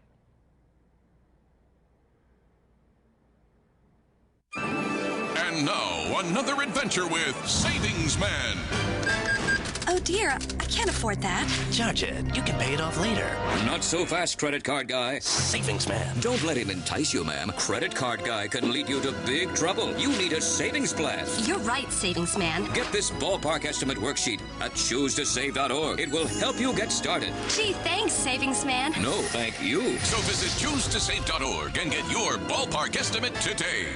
And now, another adventure with Savings Man. Oh dear, I can't afford that. Charge it. You can pay it off later. Not so fast, credit card guy. Savings Man. Don't let him entice you, ma'am. Credit card guy can lead you to big trouble. You need a savings plan. You're right, Savings Man. Get this ballpark estimate worksheet at choosetosave.org. It will help you get started. Gee, thanks, Savings Man. No, thank you. So visit choosetosave.org and get your ballpark estimate today.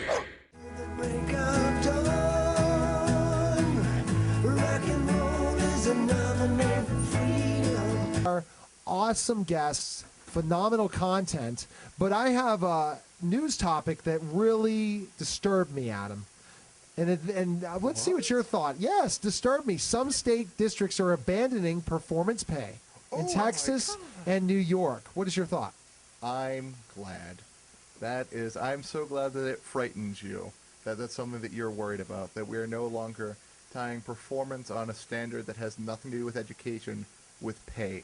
Our awesome guests, phenomenal content, but I have a news topic that really disturbed me, Adam. And let's see what your thought. Yes, disturbed me. Some state districts are abandoning performance pay in Texas and New York. What is your thought? I'm glad. I'm so glad that it frightens you. That's something that you're worried about, that we are no longer tying performance on a standard that has nothing to do with education with pay.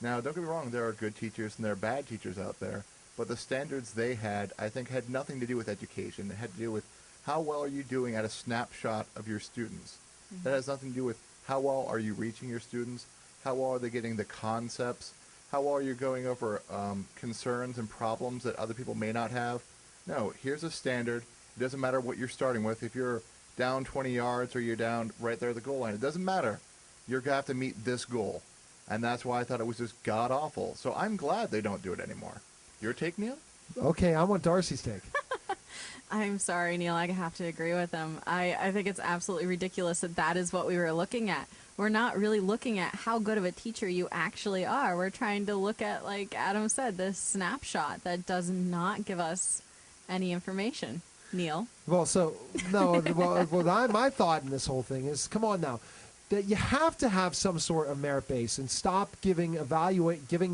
Now, don't get me wrong, there are good teachers and there are bad teachers out there, but the standards they had, I think, had nothing to do with education. It had to do with how well are you doing at a snapshot of your students. Mm-hmm. That has nothing to do with how well are you reaching your students, how well are they getting the concepts, how well are you going over concerns and problems that other people may not have. No, here's a standard. It doesn't matter what you're starting with. If you're down 20 yards or you're down right there at the goal line, it doesn't matter. You're going to have to meet this goal. And that's why I thought it was just god-awful. So I'm glad they don't do it anymore. Your take, Neil? Okay, I want Darcy's take. I'm sorry, Neil. I have to agree with him. I think it's absolutely ridiculous that is what we were looking at. We're not really looking at how good of a teacher you actually are. We're trying to look at, like Adam said, this snapshot that does not give us any information. Neil? Well, so, no, my thought in this whole thing is, come on now, that you have to have some sort of merit base and stop giving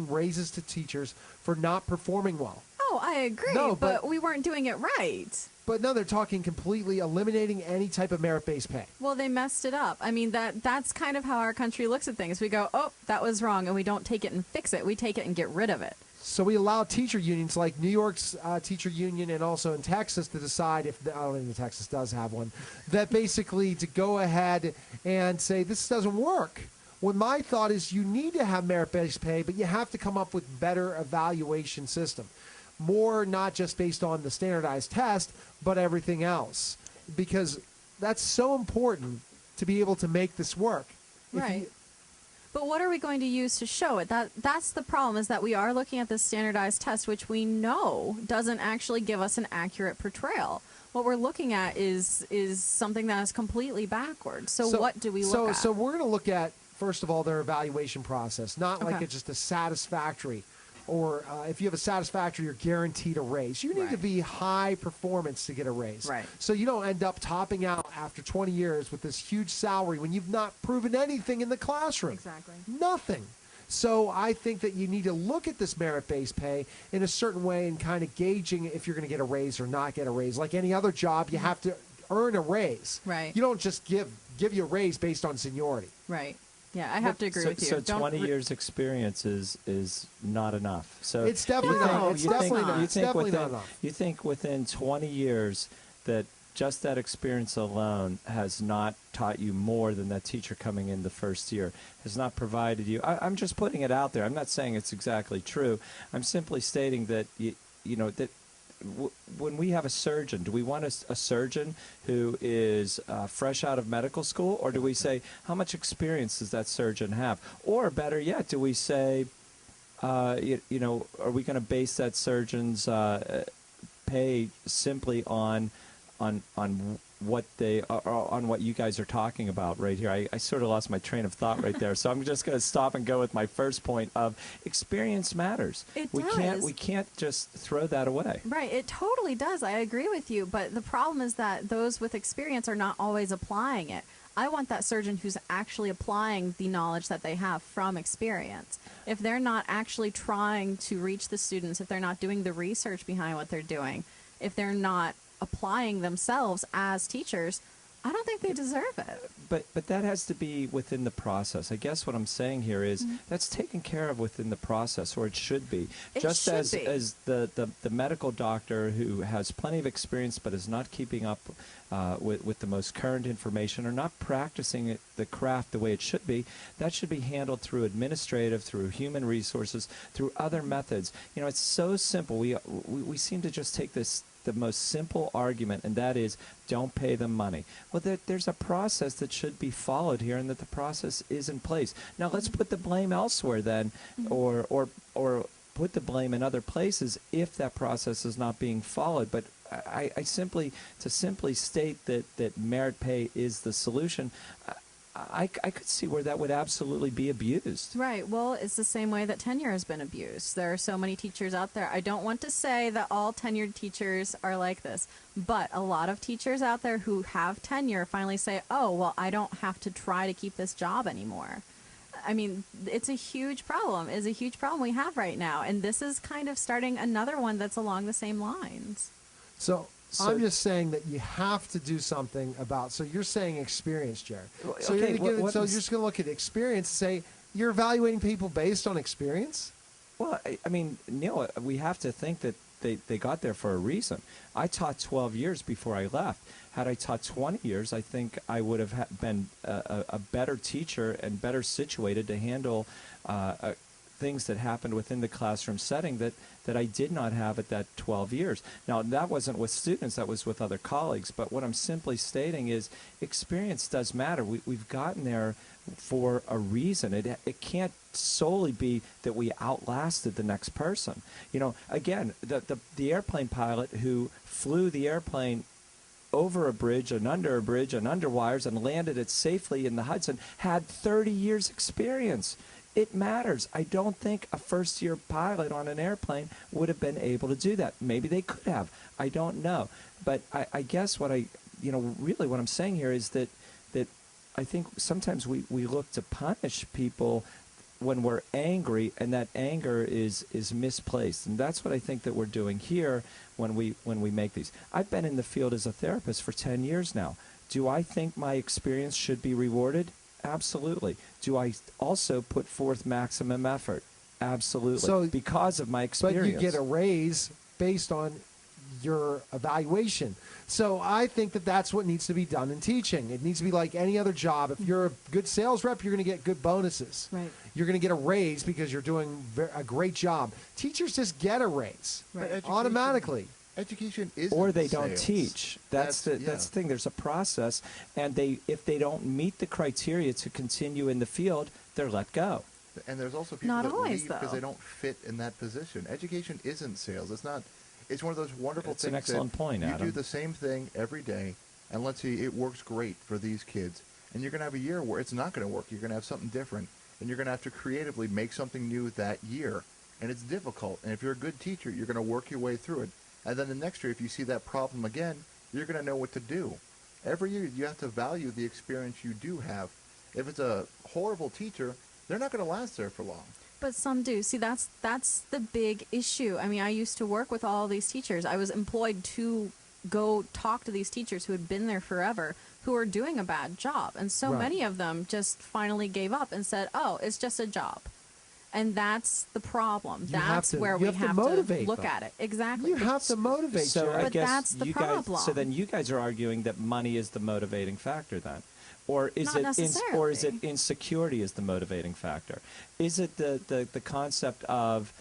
raises to teachers for not performing well. Oh, I agree, No, but we weren't doing it right. But no, they're talking completely eliminating any type of merit-based pay. Well, they messed it up. I mean, that's kind of how our country looks at things. We go, oh, that was wrong, and we don't take it and fix it. We take it and get rid of it. So we allow teacher unions like New York's teacher union and also in Texas to decide if, I don't think Texas does have one, that basically to go ahead and say this doesn't work. When my thought is you need to have merit-based pay, but you have to come up with better evaluation system. More not just based on the standardized test, but everything else. Because that's so important to be able to make this work. Right. But what are we going to use to show it? That's the problem, is that we are looking at this standardized test, which we know doesn't actually give us an accurate portrayal. What we're looking at is something that is completely backwards. So what do we look at? So we're going to look at, first of all, their evaluation process, not like it's just a satisfactory. Or if you have a satisfactory, you're guaranteed a raise. You need to be high performance to get a raise. Right. So you don't end up topping out after 20 years with this huge salary when you've not proven anything in the classroom. Exactly. Nothing. So I think that you need to look at this merit-based pay in a certain way and kind of gauging if you're going to get a raise or not get a raise. Like any other job, you have to earn a raise. Right. You don't just give you a raise based on seniority. Right. Yeah, I have to agree with you. So 20 years experience is not enough. So it's definitely not. It's definitely not. It's definitely not enough. You think within 20 years that just that experience alone has not taught you more than that teacher coming in the first year, has not provided you. I'm just putting it out there. I'm not saying it's exactly true. I'm simply stating that that when we have a surgeon, do we want a surgeon who is fresh out of medical school, or do we say, how much experience does that surgeon have? Or better yet, do we say, are we going to base that surgeon's pay simply on what they on what you guys are talking about right here? I sort of lost my train of thought right there, so I'm just going to stop and go with my first point of experience matters. We can't just throw that away. Right, it totally does. I agree with you, but the problem is that those with experience are not always applying it. I want that surgeon who's actually applying the knowledge that they have from experience. If they're not actually trying to reach the students, if they're not doing the research behind what they're doing, if they're not applying themselves as teachers, I don't think they deserve it. But that has to be within the process. I guess what I'm saying here is that's taken care of within the process, or it should be. Just as the medical doctor who has plenty of experience but is not keeping up with the most current information or not practicing the craft the way it should be, that should be handled through administrative, through human resources, through other methods. It's so simple. We seem to just take the most simple argument, and that is don't pay them money. Well, there's a process that should be followed here, and that the process is in place. Now, let's put the blame elsewhere then, or put the blame in other places if that process is not being followed. But I simply state that merit pay is the solution. I could see where that would absolutely be abused. Right. Well, it's the same way that tenure has been abused. There are so many teachers out there. I don't want to say that all tenured teachers are like this, but a lot of teachers out there who have tenure finally say, oh, well, I don't have to try to keep this job anymore. I mean, it's a huge problem. It's a huge problem we have right now. And this is kind of starting another one that's along the same lines. So I'm just saying that you have to do something about. So you're saying experience, Jared. So okay, you're just going to look at experience and say you're evaluating people based on experience. Well, I mean, Neil, we have to think that they got there for a reason. I taught 12 years before I left. Had I taught 20 years, I think I would have been a better teacher and better situated to handle things that happened within the classroom setting that I did not have at that 12 years. Now, that wasn't with students, that was with other colleagues, but what I'm simply stating is experience does matter. We've gotten there for a reason. It can't solely be that we outlasted the next person. Again, the airplane pilot who flew the airplane over a bridge and under wires and landed it safely in the Hudson had 30 years experience. It matters. I don't think a first-year pilot on an airplane would have been able to do that. Maybe they could have. I don't know. But I guess really what I'm saying here is that I think sometimes we look to punish people when we're angry, and that anger is misplaced. And that's what I think that we're doing here when we make these. I've been in the field as a therapist for 10 years now. Do I think my experience should be rewarded? Absolutely. Do I also put forth maximum effort? Absolutely. So, because of my experience. But you get a raise based on your evaluation. So I think that that's what needs to be done in teaching. It needs to be like any other job. If you're a good sales rep, you're going to get good bonuses. Right. You're going to get a raise because you're doing a great job. Teachers just get a raise automatically. Education is, or they don't teach. That's the thing. There's a process, and if they don't meet the criteria to continue in the field, they're let go. And there's also people that leave because they don't fit in that position. Education isn't sales. It's not. It's one of those wonderful things. It's an excellent point, Adam. You do the same thing every day, and let's see, it works great for these kids. And you're going to have a year where it's not going to work. You're going to have something different, and you're going to have to creatively make something new that year. And it's difficult. And if you're a good teacher, you're going to work your way through it. And then the next year, if you see that problem again, you're going to know what to do. Every year, you have to value the experience you do have. If it's a horrible teacher, they're not going to last there for long. But some do. See, that's the big issue. I mean, I used to work with all these teachers. I was employed to go talk to these teachers who had been there forever, who are doing a bad job. And so Right. many of them just finally gave up and said, oh, it's just a job. And that's the problem. You have That's to- where you we have to have motivate to look them. at it. Exactly. You have to motivate. So Jared. I But guess that's the you problem. guys. So then you guys are arguing that money is the motivating factor, then, or is Not or is necessarily. it insecurity is the motivating factor? Is it the concept of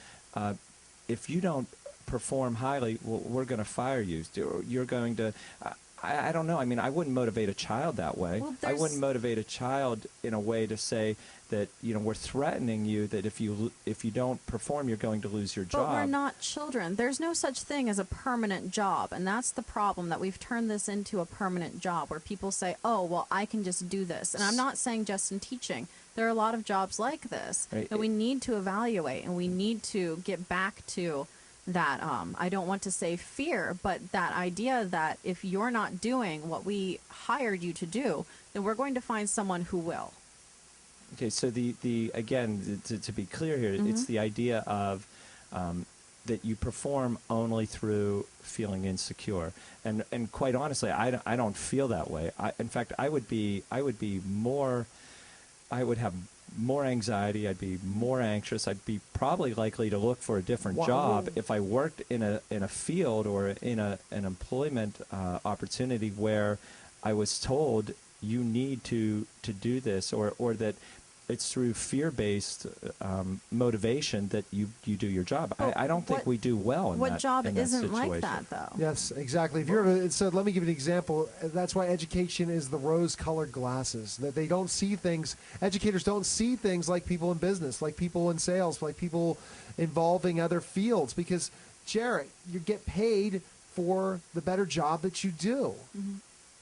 if you don't perform highly, well, we're going to fire you. You're going to. I don't know. I mean, I wouldn't motivate a child that way. Well, I wouldn't motivate a child in a way to say that we're threatening you that if you don't perform, you're going to lose your job. But we're not children. There's no such thing as a permanent job, and that's the problem, that we've turned this into a permanent job where people say, oh, well, I can just do this. And I'm not saying just in teaching. There are a lot of jobs like this Right. that we need to evaluate, and we need to get back to that, I don't want to say fear, but that idea that if you're not doing what we hired you to do, then we're going to find someone who will. Okay, so the again, to be clear here, it's the idea of that you perform only through feeling insecure, and quite honestly, I don't feel that way. In fact, I would have more anxiety. I'd be more anxious. I'd be probably likely to look for a different job if I worked in a field or in an employment opportunity where I was told you need to do this, or that it's through fear-based motivation that you do your job. I don't think we do well in that. What job in that isn't like situation. that, though? Yes, exactly. If you're so, let me give you an example. That's why education is the rose-colored glasses. That they don't see things. Educators don't see things like people in business, like people in sales, like people involving other fields. Because, Jared, you get paid for the better job that you do.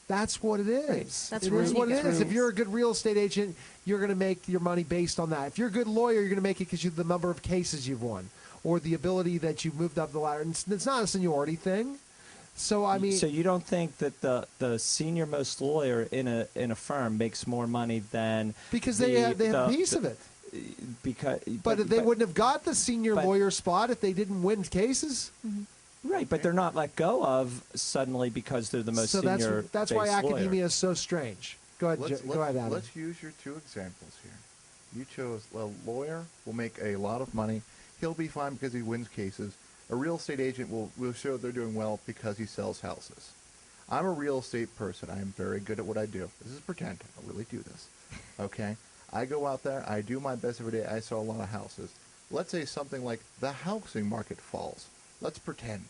That's what it is. That's It is what it is. true. If you're a good real estate agent, you're going to make your money based on that. If you're a good lawyer, you're going to make it because of the number of cases you've won or the ability that you've moved up the ladder. And it's not a seniority thing. So, I mean... So you don't think that the senior most lawyer in a firm makes more money than... Because they have a piece of it. But they wouldn't have got the senior lawyer spot if they didn't win cases. Right, but they're not let go of suddenly because they're the most senior. So that's why academia is so strange. Go ahead, go ahead, Adam. Let's use your two examples here. You chose a lawyer will make a lot of money. He'll be fine because he wins cases. A real estate agent will show they're doing well because he sells houses. I'm a real estate person. I am very good at what I do. This is pretend. I really do this. Okay? I go out there. I do my best every day. I sell a lot of houses. Let's say something like the housing market falls. Let's pretend.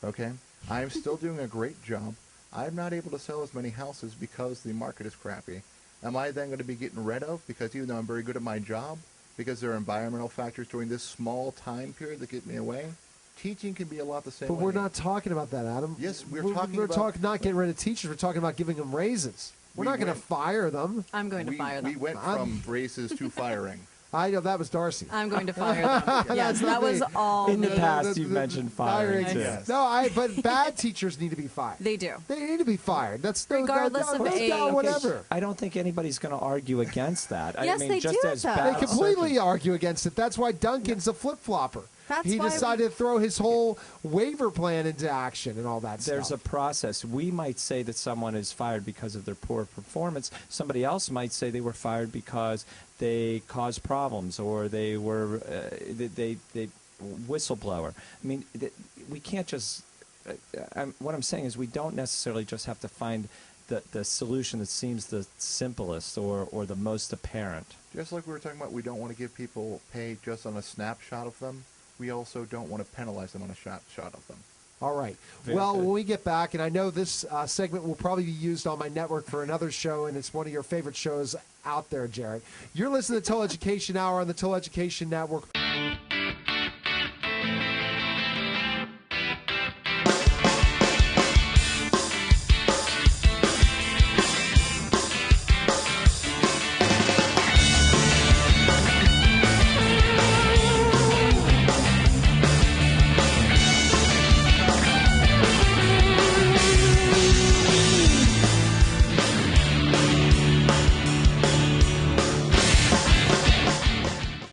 Okay? I'm still doing a great job. I'm not able to sell as many houses because the market is crappy. Am I then going to be getting rid of because even though I'm very good at my job, because there are environmental factors during this small time period that get me away? Teaching can be a lot the same way. But we're not talking about that, Adam. Yes, we're talking not getting rid of teachers. We're talking about giving them raises. We're not going to fire them. I'm going to fire them. We went from raises to firing. I know that was Darcy. I'm going to fire them. Yes, that was all In the me. past, you've mentioned firing too. Yes. No, but bad teachers need to be fired. They do. They need to be fired. That's Regardless of age. Whatever. I don't think anybody's going to argue against that. Yes, I mean, they just do, as though. bad They completely argue against it. That's why Duncan's a flip-flopper. That's He why decided to throw his whole waiver plan into action and all that There's stuff. a process. We might say that someone is fired because of their poor performance. Somebody else might say they were fired because they caused problems or they were they whistleblower. I mean, we can't just. What I'm saying is we don't necessarily just have to find the solution that seems the simplest or the most apparent. Just like we were talking about, we don't want to give people pay just on a snapshot of them. We also don't want to penalize them on a shot of them. All right. Very well, good. when we get back, and I know this segment will probably be used on my network for another show, and it's one of your favorite shows out there, Jared. You're listening to Toll Education Hour on the Toll Education Network.